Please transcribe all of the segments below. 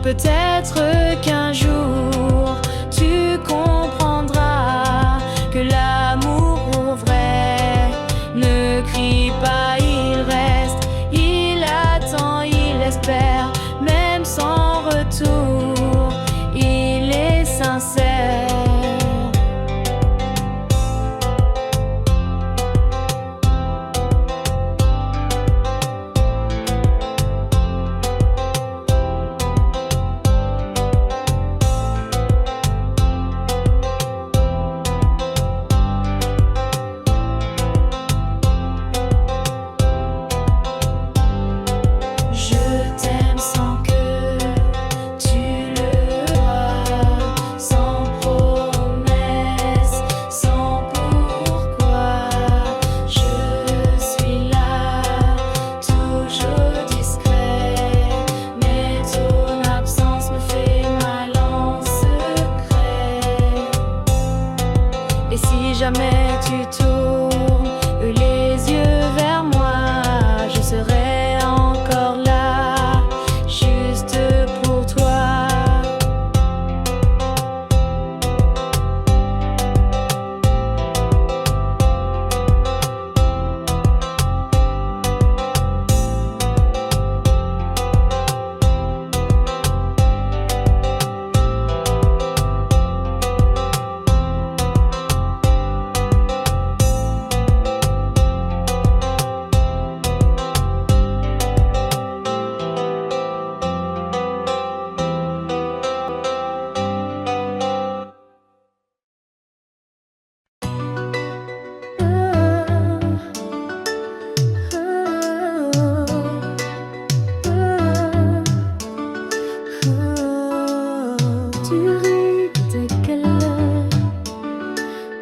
Peut-être qu'un jour tu comprendras que l'amour vrai ne crie pas, il reste, il attend, il espère, même sans retour, il est sincère. Jamais tu tournes les yeux vers moi, je serai encore là, juste pour toi.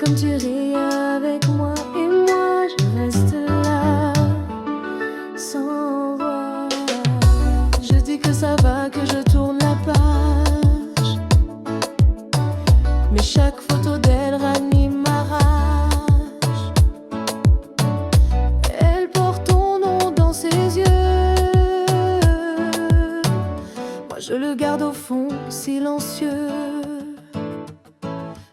Comme tu ris avec moi et moi je reste là sans voix. Je dis que ça va, que je tourne la page, mais chaque photo d'elle ranime ma rage. Elle porte ton nom dans ses yeux, moi je le garde au fond silencieux.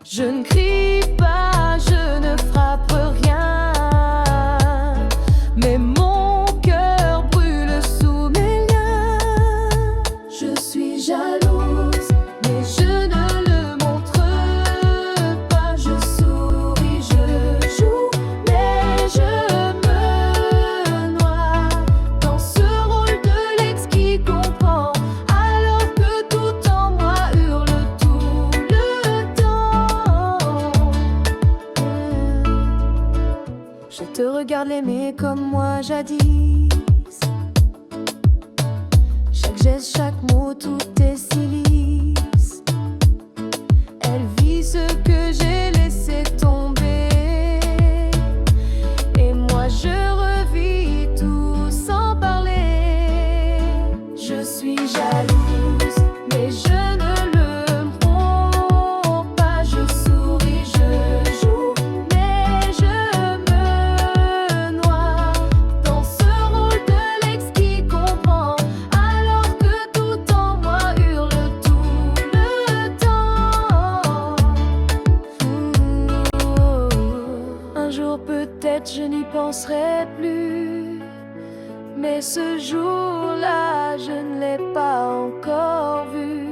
Je ne crie pas, je ne frappe rien, mais mon cœur brûle sous mes liens. Je suis jalouse, mais je ne le montre pas. Je souris, je joue, mais je me noie dans ce rôle de l'ex qui comprend, alors que tout en moi hurle tout le temps. Je te regarde l'aimer comme moi jadis. Chaque geste, chaque mot, tout est si lisse. Elle vit ce que j'ai laissé tomber, et moi je revis tout sans parler. Je suis jalouse, mais je ne le montre pas. Je souris, je joue, mais je me noie dans ce rôle de l'ex qui comprend, alors que tout en moi hurle tout le temps. Un jour peut-être je n'y penserai plus, mais ce jour-là je ne l'ai pas encore vue.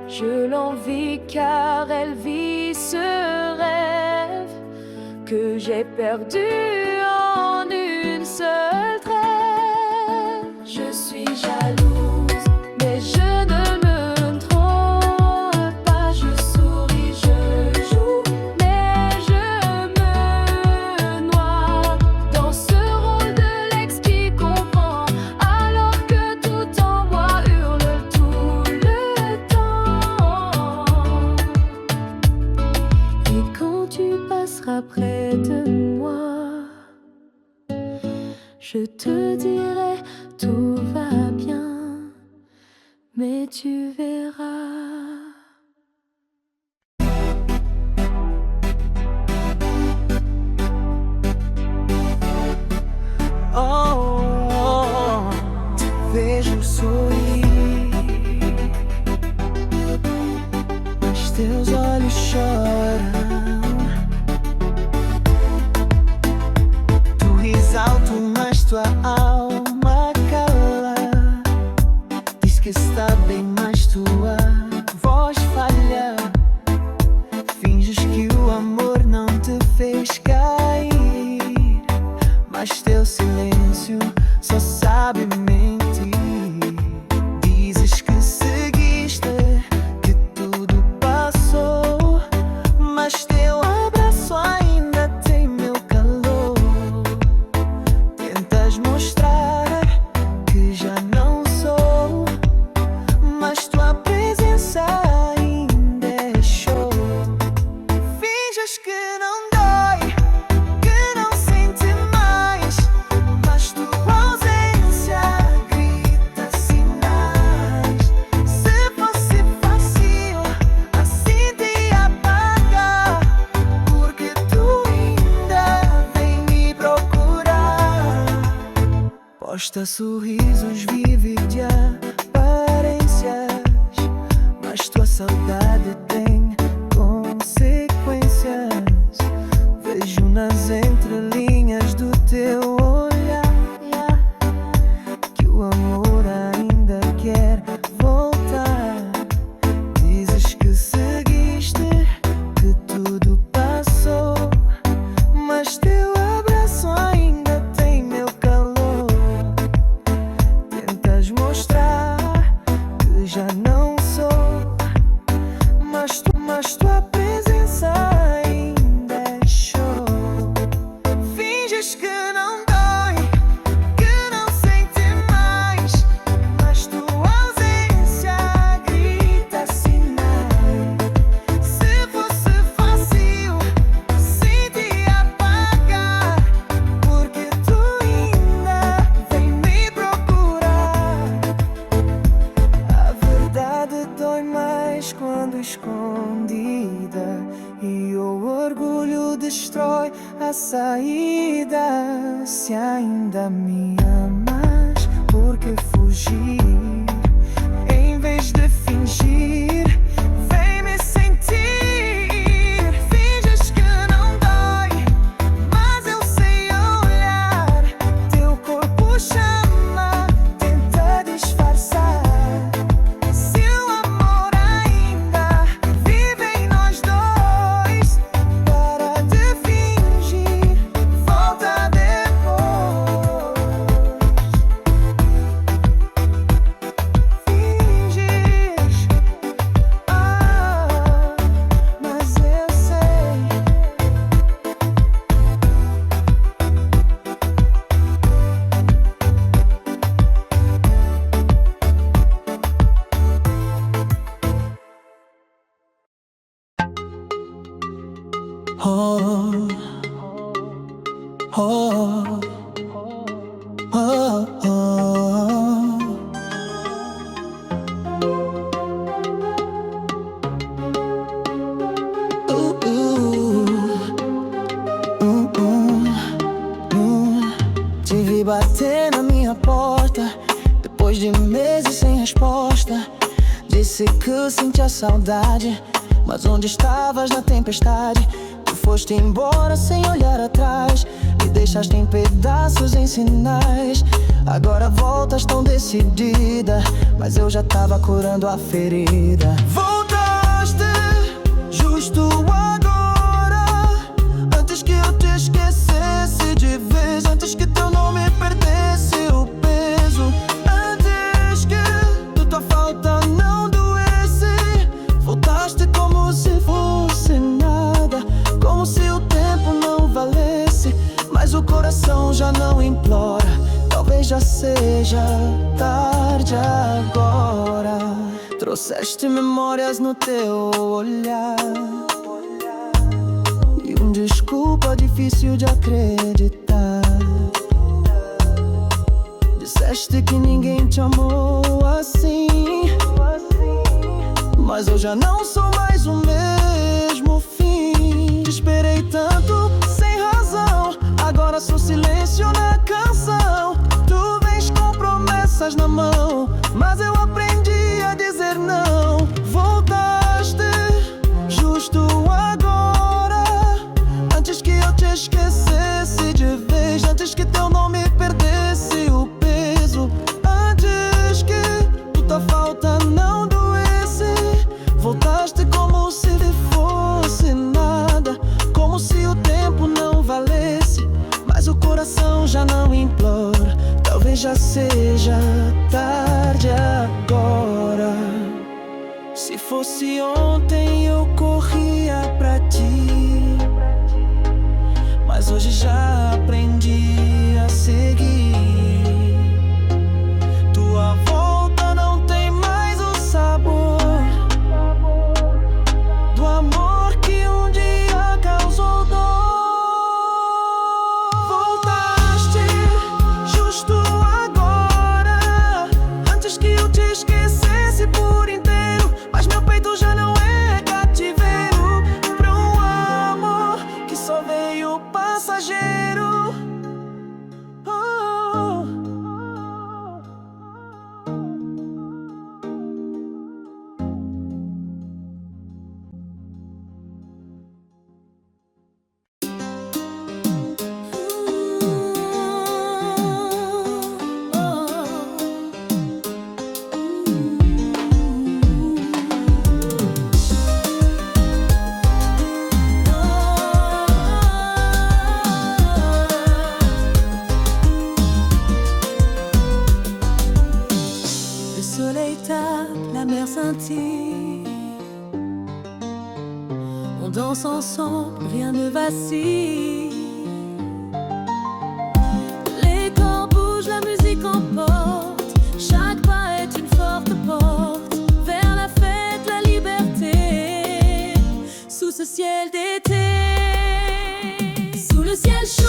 Je l'envie car elle vit ce rêve que j'ai perdu en une seule trêve. Je suis jalouse, mais je ne me trompe pas. Je souris, je joue, mais je me noie dans ce rôle de l'ex qui comprend, alors que tout en moi hurle tout le temps. Et quand tu passeras près de moi, je te dirai tout va bien, mais tu verras. Oh, te vejo sorrir bem, mas tua voz falha. Finges que o amor não te fez cair, mas teu silêncio só sabe mentir. Dizes que seguiste, que tudo passou, mas teu abraço ainda tem meu calor. Tentas mostrar que já não sou, mas tua presença ainda é show. Finges que não dói, que não sente mais, mas tua ausência grita sinais. Se fosse fácil assim te apagar, porque tu ainda vem me procurar. Posta sorrisos, vive de aparências, mas tua saudade tem consequências. Vejo nas entrelinhas do teu olhar que o amor ainda quer voltar. Dizes que seguiste, que tudo passou, mas teu abraço ainda tem meu calor. Tentas mostrar que já não sou, mas tua presença ainda é show. Finges que não dói, que não sente mais, mas tua ausência grita sinais. Se fosse fácil assim te apagar, porque tu ainda vem me procurar. A verdade dói mais quando escondida, e o orgulho destrói a saída. Se ainda me amas, por que fugir? Em vez de fingir, vem me sentir. Finges que não dói, mas eu sei olhar. Teu corpo chama, tenta disfarçar. Se o amor ainda vive em nós dois, para de fingir, volta depois. Finges, mas eu sei. Oh, oh, oh, oh. Te vi bater na minha porta depois de meses sem resposta. Disse que sentia saudade, mas onde estavas na tempestade? Tu foste embora sem olhar atrás, me deixaste em pedaços, em sinais. Agora voltas tão decidida, mas eu já tava curando a ferida. Voltaste justo agora, antes que eu te esquecesse de vez, antes que teu nome perdesse o peso, antes que tua falta não doesse. Voltaste como se fosse nada, como se o tempo não valesse, mas o coração já não implora. Talvez já seja tarde agora. Trouxeste memórias no teu olhar e desculpa difícil de acreditar. Disseste que ninguém te amou assim, mas eu já não sou mais o mesmo fim. Te esperei tanto sem razão, agora sou silêncio na canção. Tu vens com promessas na mão, mas eu aprendi a dizer não. Voltaste justo agora, antes que eu te esquecesse de vez, antes que teu nome perdesse o peso, antes que tua falta não fosse ontem eu corria pra ti, mas hoje já aprendi a seguir. Tua volta não tem mais o sabor do amor que um dia causou dor. Voltaste justo agora, antes que eu te esquecesse por inteiro. Mas meu peito já não é cativeiro pra um amor que só veio passageiro. Le soleil tape, la mer scintille. On danse ensemble, rien ne vacille. Les corps bougent, la musique emporte. Chaque pas est une forte porte vers la fête, la liberté. Sous ce ciel d'été, sous le ciel chaud.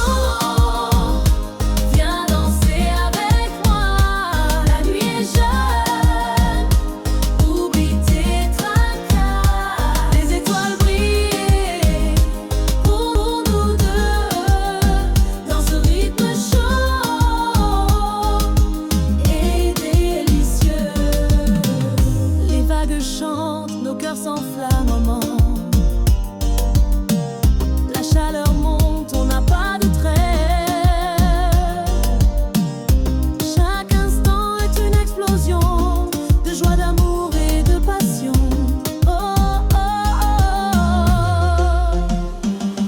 Nos cœurs s'enflamment au moment. La chaleur monte, on n'a pas de trêve. Chaque instant est une explosion de joie, d'amour et de passion. Oh, oh, oh.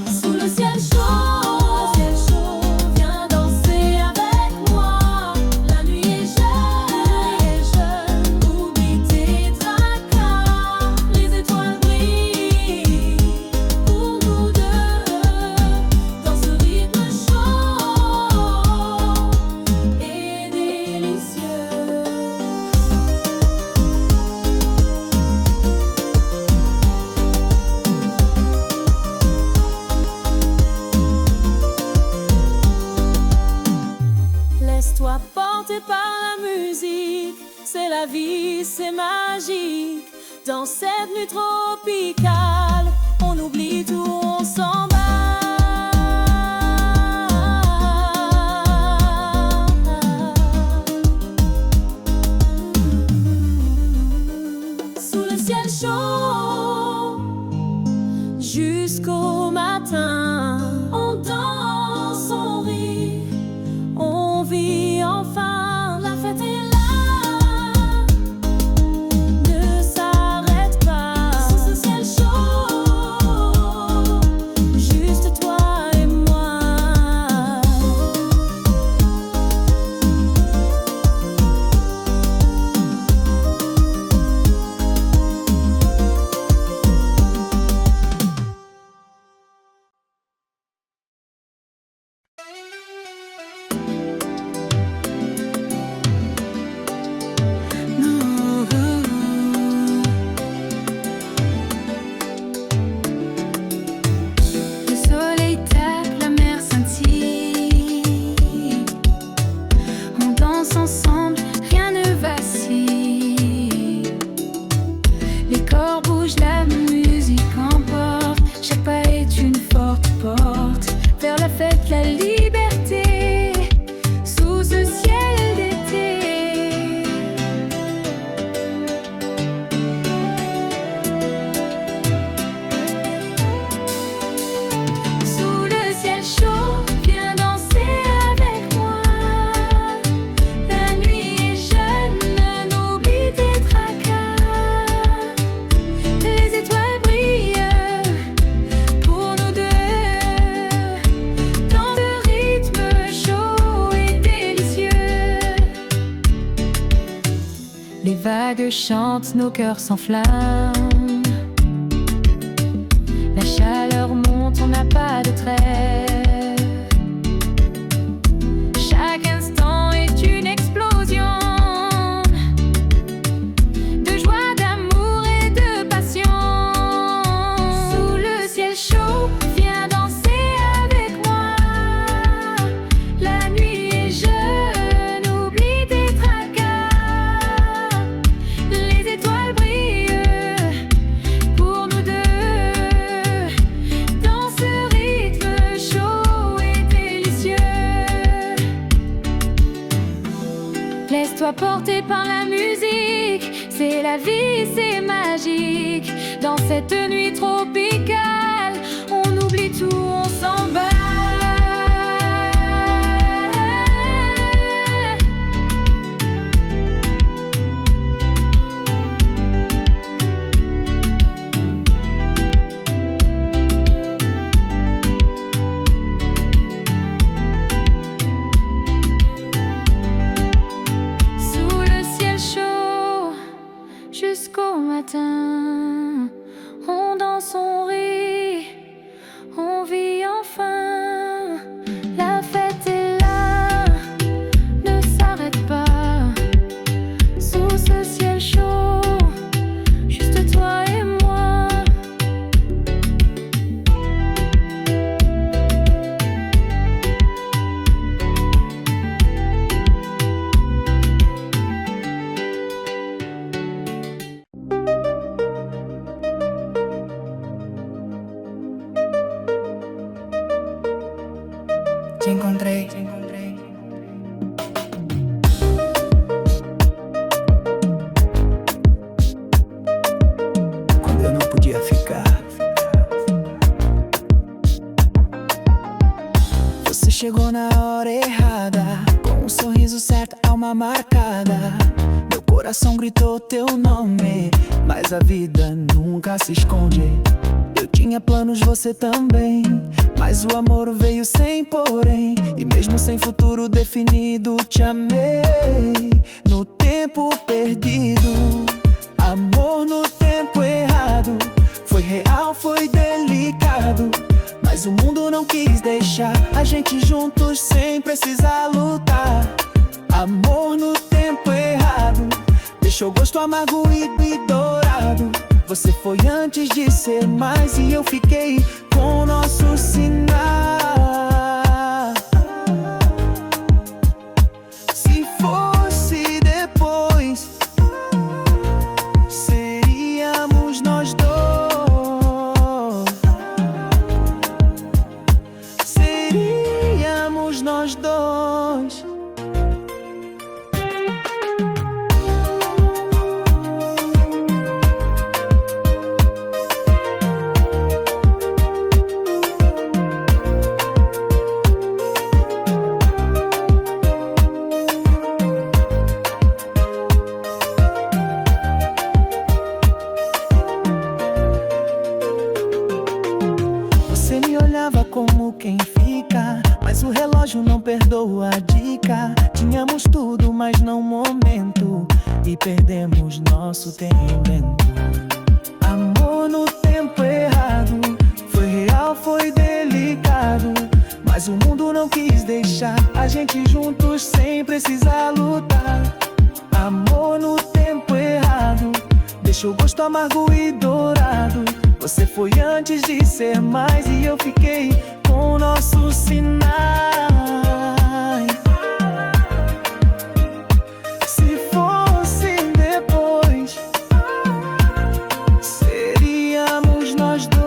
Sous le ciel chaud, viens danser avec moi. La nuit est jeune, oublie tes tracas. Les étoiles brillent pour nous deux dans ce rythme chaud et délicieux. Laisse-toi porter par la musique, c'est la vie, c'est magique. Dans cette nuit tropicale, on oublie tout, on s'emballe. Sous le ciel chaud, jusqu'au matin, on danse, on rit, on vit enfin. La fête est là, ne s'arrête pas. Sous ce ciel chaud, juste toi et moi. Le soleil tape, la mer scintille. On danse ensemble, rien ne vacille. Les corps bougent, la musique emporte. Chaque pas est une forte porte vers la fête, la liberté. Sous ce ciel d'été, sous le ciel chaud, viens danser avec moi. La nuit est jeune, n'oublie tes tracas. Les étoiles brillent pour nous deux dans ce rythme chaud et délicieux. Les vagues chantent, nos cœurs s'enflamment. la vie c'est magique. Dans cette nuit tropicale, on oublie tout, on s'emballe. Jusqu'au matin, on danse, on rit, on vit enfin. La fête est là, ne s'arrête pas. Sous ce ciel chaud, juste toi et moi. Te encontrei. Quando eu não podia ficar. Você chegou na hora errada, com um sorriso certo, alma marcada. Meu coração gritou teu nome, mas a vida nunca se esconde. Eu tinha planos, você também, mas o amor veio sem porém. E mesmo sem futuro definido, te amei no tempo perdido. Amor no tempo errado, foi real, foi delicado, mas o mundo não quis deixar a gente juntos sem precisar lutar. Amor no tempo errado, deixou gosto amargo e dourado. Você foi antes de ser mais e eu fiquei com o nosso sinal. Se fosse depois, seríamos nós dois. Seríamos nós dois. Você me olhava como quem fica, mas o relógio não perdoa a dica. Tínhamos tudo, mas não momento, e perdemos nosso tempo lento. Amor no tempo errado, foi real, foi delicado, mas o mundo não quis deixar a gente juntos sem precisar lutar. Amor no tempo errado, deixou gosto amargo e dourado. Você foi antes de ser mais e eu fiquei com nossos sinais. Se fosse depois, seríamos nós dois.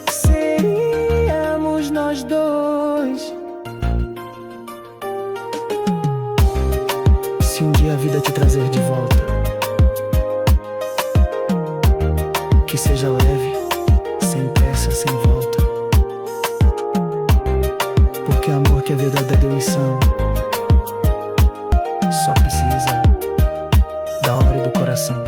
Seríamos nós dois. Se um dia a vida te trazer de volta, que seja leve, sem pressa, sem volta. Porque amor que é verdadeira missão só precisa da hora e do coração.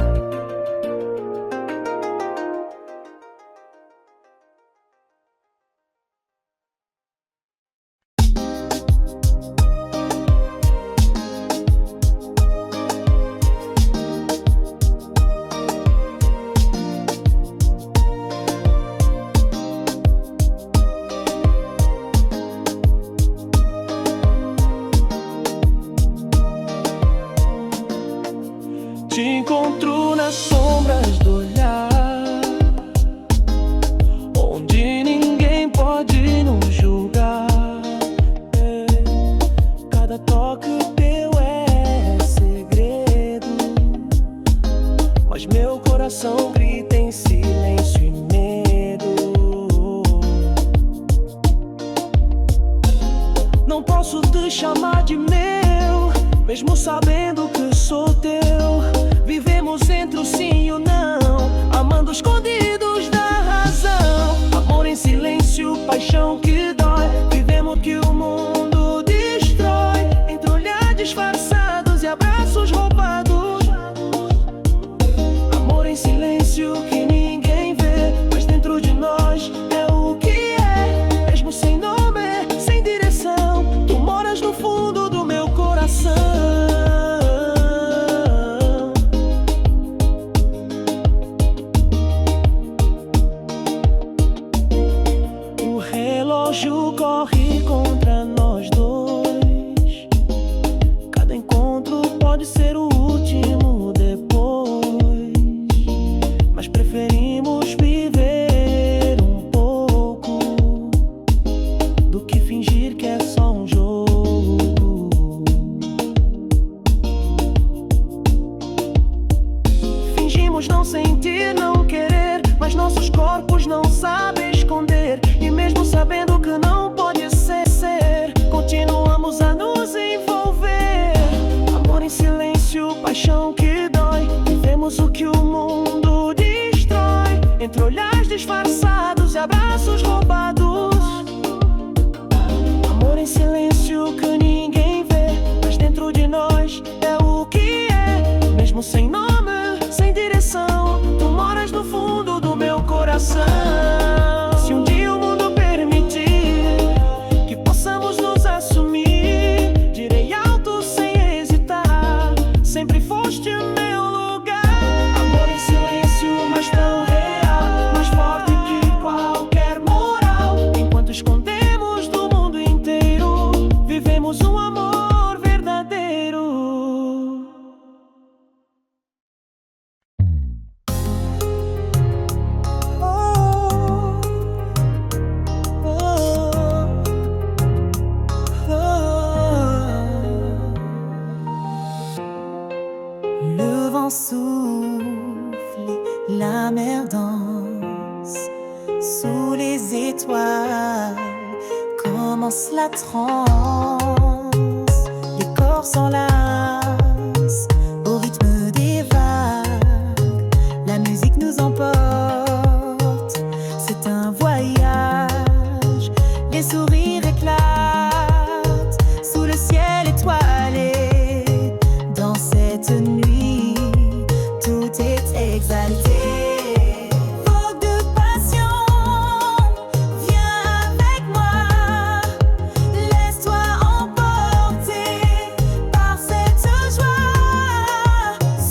Te encontro nas sombras do olhar, onde ninguém pode nos julgar. Cada toque teu é segredo, mas meu coração grita em silêncio e medo. Não posso te chamar de meu, mesmo mesmo sabendo que sou teu. Vivemos entre o sim e o não, amando escondidos da razão. Amor em silêncio, paixão que dói. Vivemos que o mundo destrói, entre olhares disfarçados e abraços roubados. Amor em silêncio que ninguém vê, mas dentro de nós é o que é. Mesmo sem nome, sem direção, tu moras no fundo do meu coração. O relógio corre contra nós dois. Cada encontro pode ser o último depois, mas preferimos viver um pouco do que fingir que é só um jogo. Fingimos não sentir, não querer, mas nossos corpos não sabem esconder. E mesmo sabendo que não pode ser, continuamos a nos envolver. Amor em silêncio, paixão que dói. Vivemos o que o mundo destrói, entre olhares disfarçados e abraços roubados. Amor em silêncio que ninguém vê, mas dentro de nós é o que é. Mesmo sem nome, sem direção, tu moras no fundo do meu coração. Se um dia o mundo permitir que possamos nos assumir, direi alto sem hesitar, sempre foste o meu lugar. Amor em silêncio, mas tão real, mais forte que qualquer moral. Enquanto escondemos do mundo inteiro, vivemos um amor verdadeiro. Le vent souffle, la mer danse. Sous les étoiles commence la transe. Les corps s'enlacent au rythme des vagues. La musique nous emporte, c'est un voyage. Les sourires éclatent sous le ciel étoilé. Dans cette nuit, tout est exalté. Vogue de passion, viens avec moi. Laisse-toi emporter par cette joie.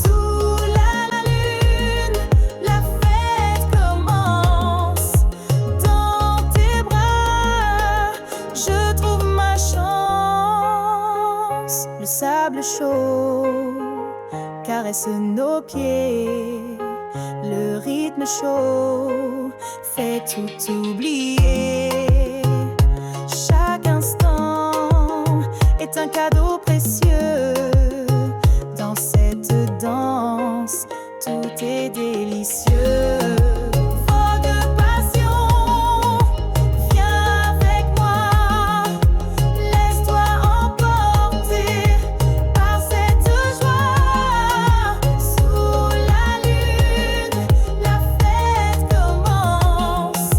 Sous la lune, la fête commence. Dans tes bras, je trouve ma chance. Le sable chaud caresse nos pieds. Le rythme chaud fait tout oublier. Chaque instant est un cadeau précieux. Dans cette danse, tout est délicieux. Vogue de passion, viens avec moi. Laisse-toi emporter par cette joie. Sous la lune, la fête commence.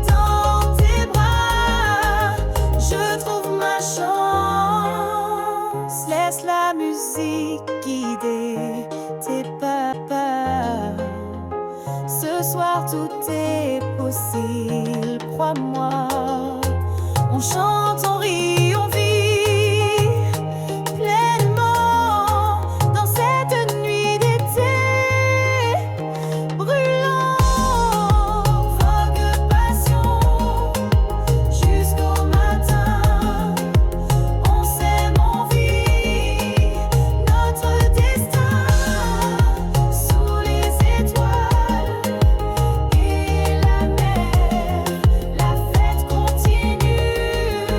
Dans tes bras, je trouve ma chance. Laisse la musique guider tes pas. Ce soir tout est possible, crois-moi. On chante, on rit, on vit pleinement dans cette nuit d'été brûlant. Vogue de passion jusqu'au matin. On s'aime, on vit notre destin sous les étoiles et la mer. La fête continue.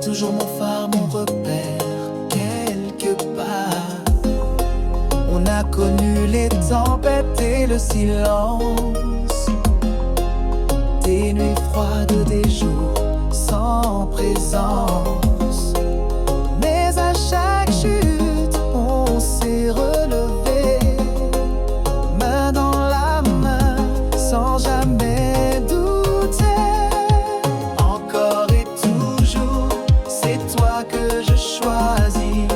toujours mon phare, mon repère, quelque part. On a connu les tempêtes et le silence, des nuits froides, des jours sans présence. Mais à chaque chute, on s'est relevé, main dans la main, sans jamais douter. Encore et toujours, c'est toi que je choisis.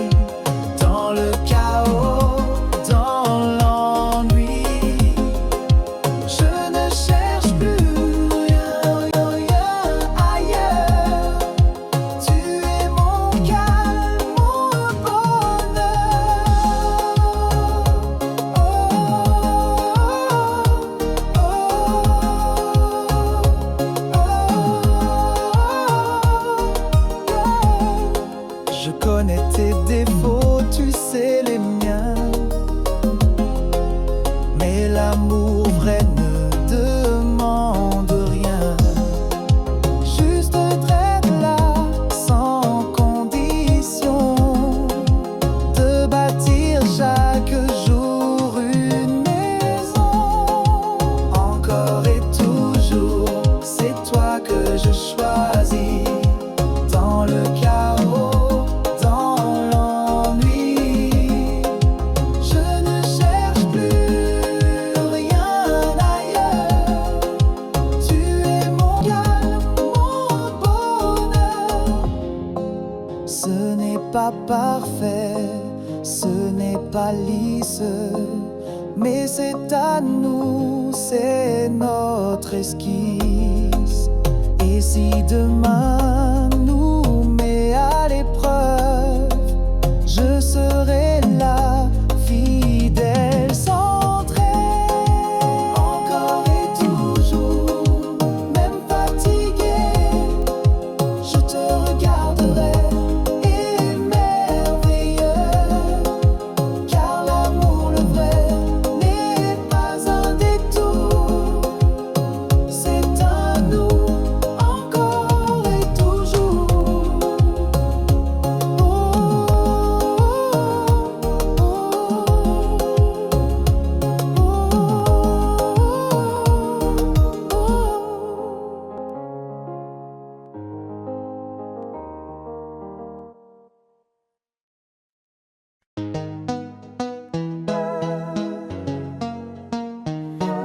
Dans le chaos, dans l'ennui, je ne cherche plus rien ailleurs. Tu es mon calme, mon bonheur. Je connais tes défauts, tu sais les miens, mais l'amour vrai ne demande rien. Juste d'être là, sans condition, de bâtir chaque jour une maison. Encore et toujours, c'est toi que je choisis. Dans le chaos, dans l'ennui, je ne cherche plus rien ailleurs. Tu es mon calme, mon bonheur. Ce n'est pas parfait, ce n'est pas lisse, mais c'est à nous, c'est notre esquisse. Et si demain nous met à l'épreuve, je serai là, fidèle, centré. Encore et toujours, même fatigué, je te regarderai, émerveilleux. Car l'amour, le vrai, n'est pas un détour, c'est à nous. Encore et toujours.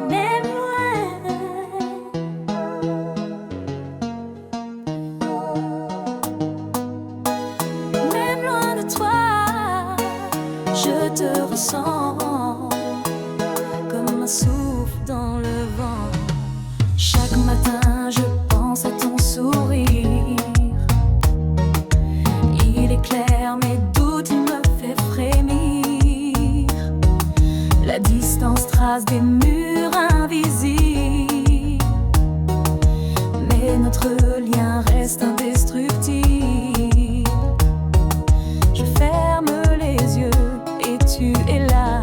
Même loin, même loin de toi, je te ressens comme un souffle dans le vent. Chaque matin, je pense à ton sourire. Il éclaire mes doutes, il me fait frémir. La distance trace des murs invisibles, mais notre lien reste indestructible. Je ferme les yeux et tu es là.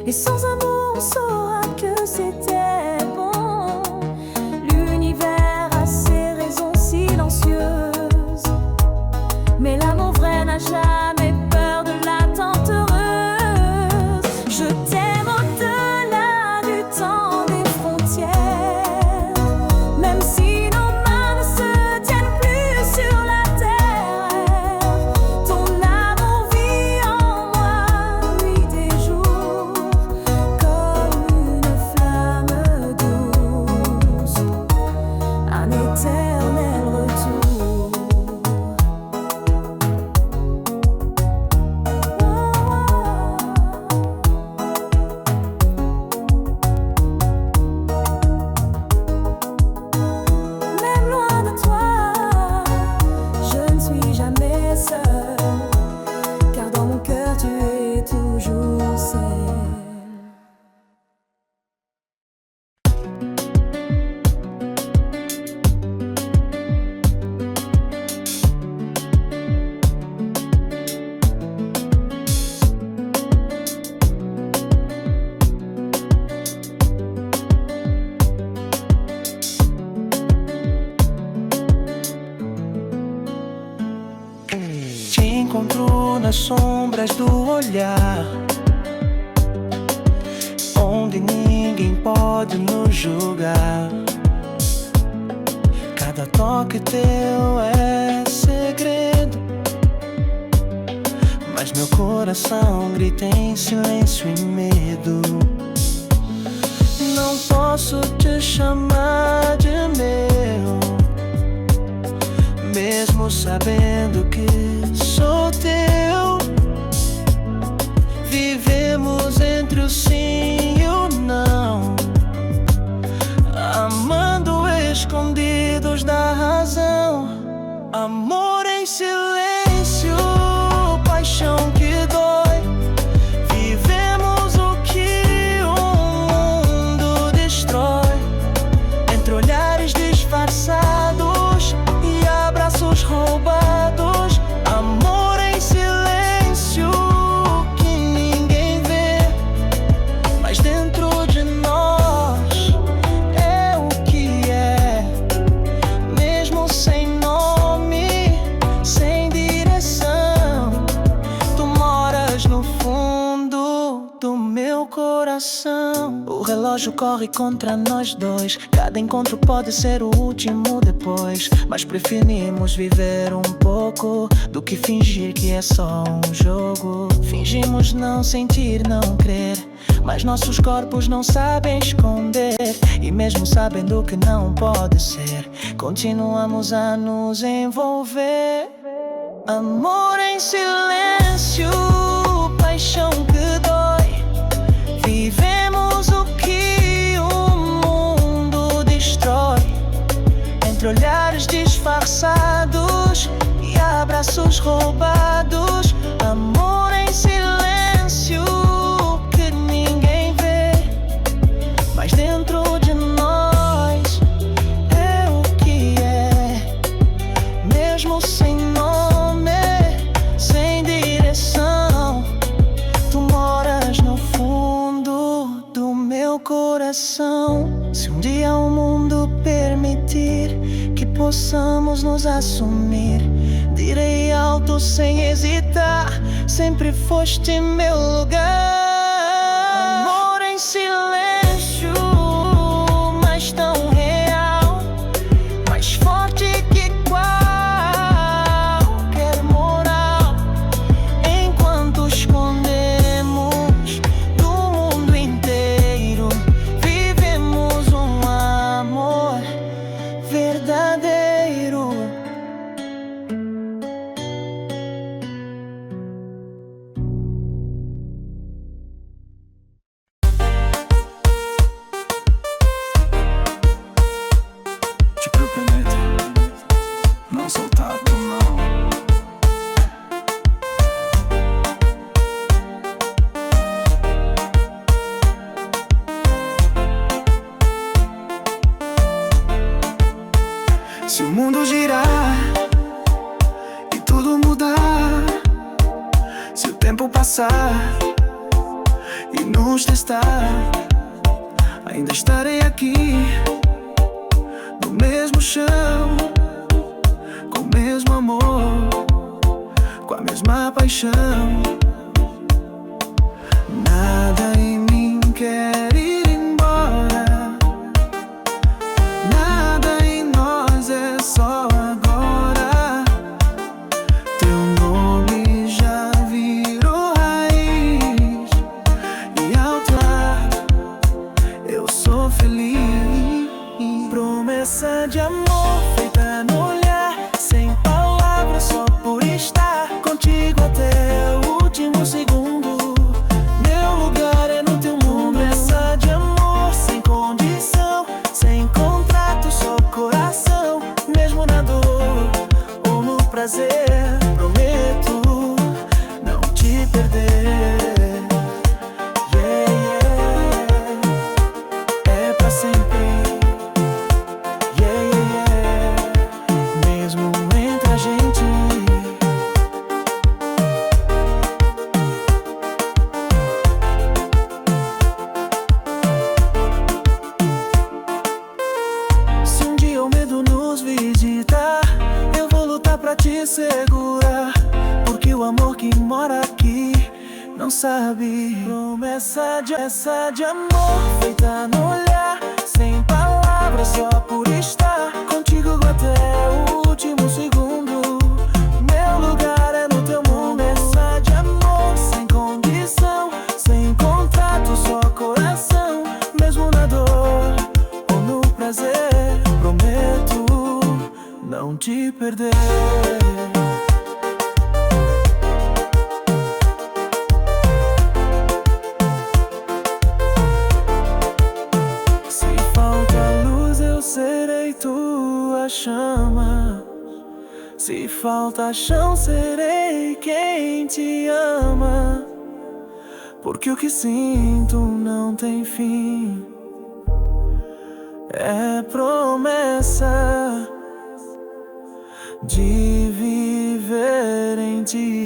Et sans amour, on saura que c'était bon. L'univers a ses raisons silencieuses, mais l'amour vrai n'a jamais peur de l'attente heureuse. Je t'aime au-delà du temps des frontières, même si nos mains ne se tiennent plus sur la terre. Ton amour vit en moi, nuit et jour, comme une flamme douce, un éternel retour. Même loin de toi, je ne suis jamais seule, car dans mon cœur tu es toujours seule. Te encontro nas sombras do olhar, onde ninguém pode nos julgar. Cada toque teu é segredo, mas meu coração grita em silêncio e medo. Não posso te chamar de meu, mesmo sabendo que sou teu. Vivemos entre o sim e o não, amando escondidos da razão. Amor em silêncio, paixão que dói. Vivemos o que o mundo destrói, entre olhares disfarçados e abraços roubados. Amor em silêncio que ninguém vê, mas dentro de nós é o que é. Mesmo sem nome, sem direção, tu moras no fundo do meu coração. O relógio corre contra nós dois, cada encontro pode ser o último depois, mas preferimos viver um pouco do que fingir que é só um jogo. Fingimos não sentir, não crer, mas nossos corpos não sabem esconder. E mesmo sabendo que não pode ser, continuamos a nos envolver. Amor em silêncio, paixão que dói. Vivemos o que o mundo destrói, entre olhares disfarçados e abraços roubados. Amor em silêncio que ninguém vê, mas dentro de nós é o que é. Mesmo sem nome, sem direção, tu moras no fundo do meu coração. Se um dia o mundo permitir que possamos nos assumir, direi alto sem hesitar: sempre foste meu lugar. Amor em silêncio, mas tão real, mais forte que qualquer moral. Enquanto escondemos do mundo inteiro, vivemos um amor verdadeiro. Te prometo não soltar tua mão. Se o mundo girar e tudo mudar, se o tempo passar e nos testar. Ainda estarei aqui, no mesmo chão, com o mesmo amor, com a mesma paixão. Nada em mim quer ir embora, nada em nós é só agora. Teu nome já virou raiz, e ao teu lado eu sou feliz. Promessa de amor feita no olhar, sem palavras, só por estar contigo até o último segundo. Meu lugar é no teu mundo. Promessa de amor sem condição, sem contrato, só coração. Mesmo na dor ou no prazer, prometo não te perder. Yeah, yeah. É pra sempre. Yeah, yeah, yeah. Mesmo entre a gente. Se um dia o medo nos visitar, eu vou lutar pra te segurar, porque o amor que mora aqui não sabe. Promessa de amor feita no olhar, sem palavras, só por estar contigo até o último segundo. Meu lugar é no teu mundo. Promessa de amor sem condição, sem contrato, só coração. Mesmo na dor ou no prazer, prometo não te perder. Se falta luz, eu serei tua chama. Se falta chão, serei quem te ama. Porque o que sinto não tem fim, é promessa de viver em ti.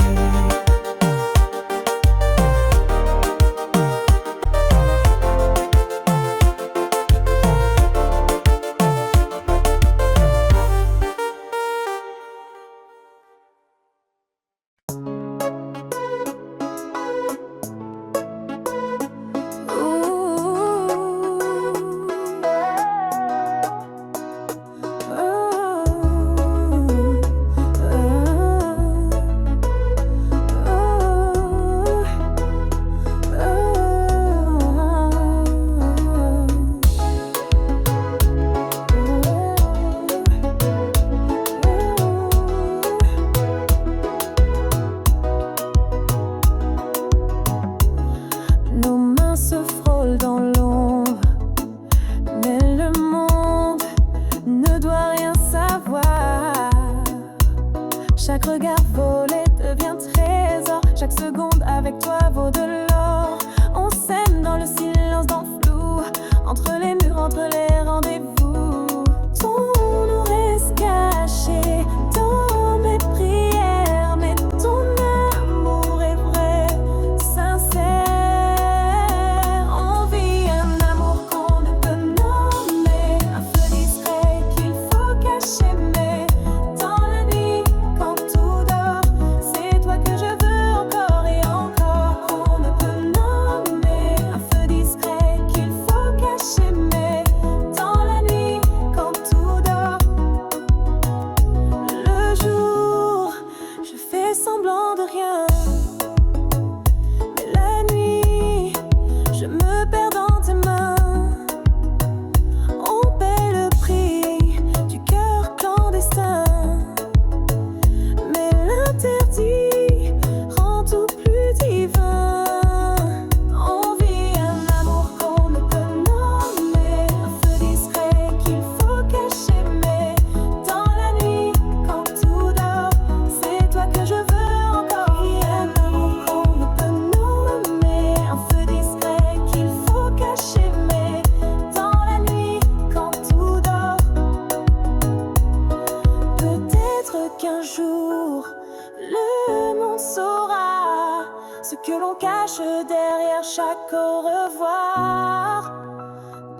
derrière chaque au revoir.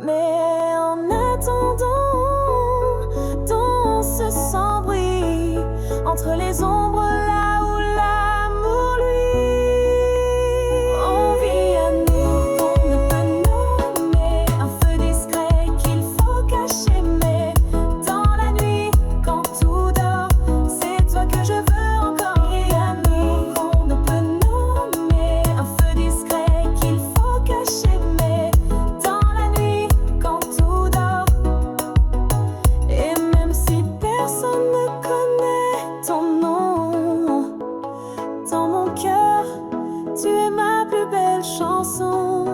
Mais en attendant, danse sans bruit entre les ombres là où l'amour lui. On vit à nous qu'on ne peut nommer, un feu discret qu'il faut cacher. Mais dans la nuit, quand tout dort, c'est toi que je veux encore. Et à nous qu'on ne peut nommer, un feu discret qu'il faut cacher. Mais dans la nuit, quand tout dort, et même si personne ne connaît ton nom, dans mon cœur, tu es ma plus belle chanson.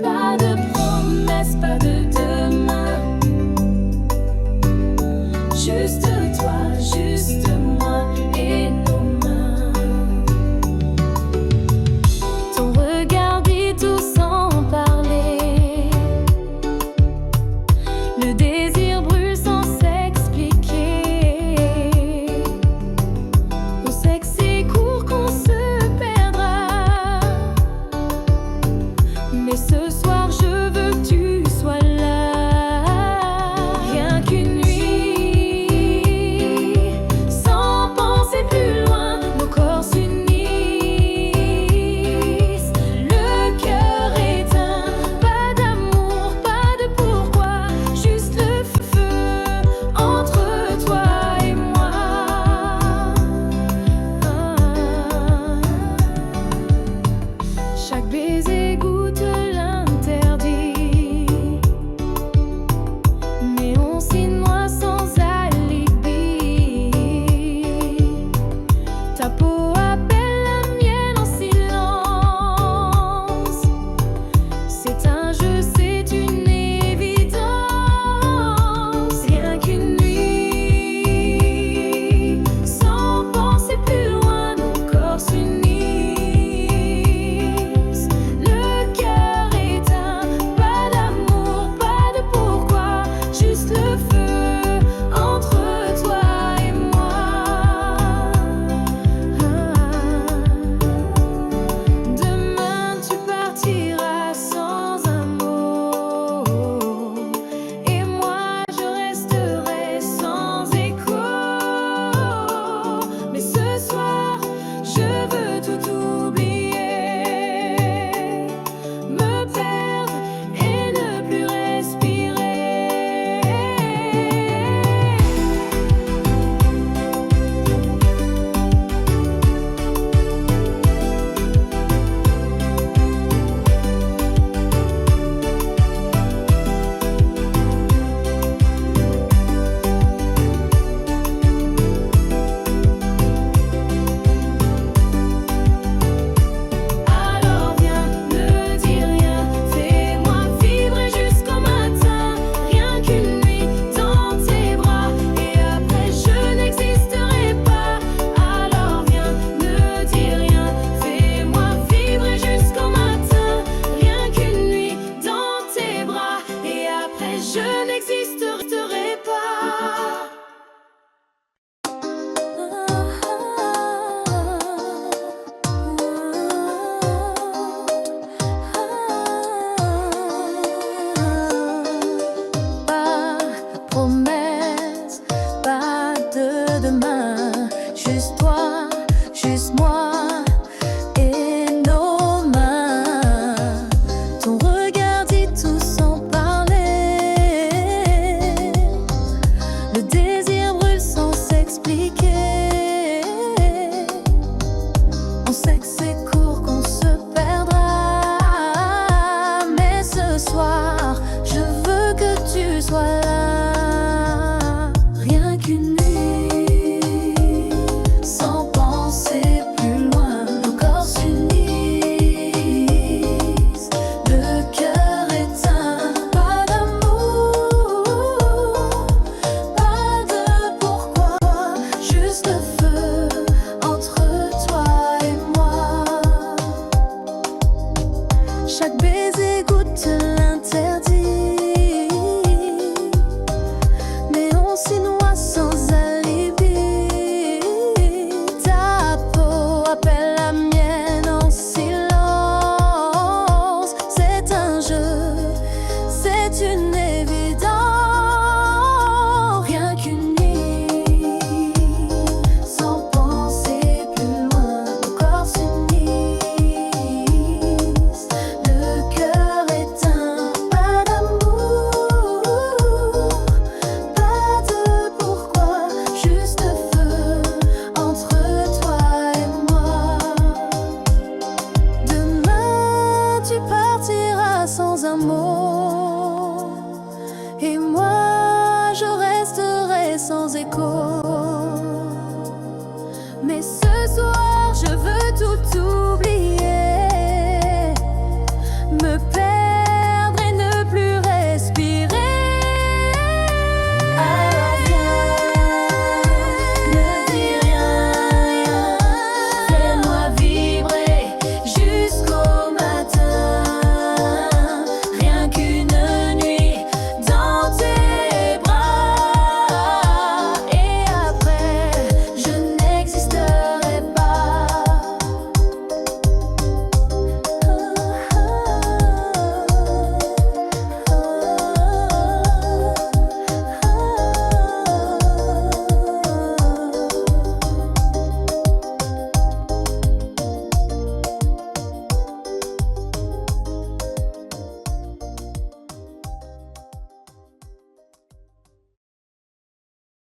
Pas de promesses, pas de demain. Juste toi, juste moi et nos mains. Ton regard dit tout sans parler. Le désir brûle sans s'expliquer. On sait que c'est court, qu'on se perdra. Mais ce soir, je veux que tu sois là. Rien qu'une nuit, sans penser plus loin, nos corps s'unissent. Le cœur éteint, pas d'amour, pas de pourquoi, juste le feu entre toi et moi. Chaque baiser goûte l'interdit. Chaque baiser goûte l'interdit, mais on s'y noie sans alibi. Ta peau appelle la mienne en silence. C'est un jeu, c'est une évidence. Rien qu'une nuit, sans penser plus loin, nos corps s'unissent. Le cœur éteint, pas d'amour, pas de pourquoi, juste feu entre toi et moi. Demain tu partiras sans un mot.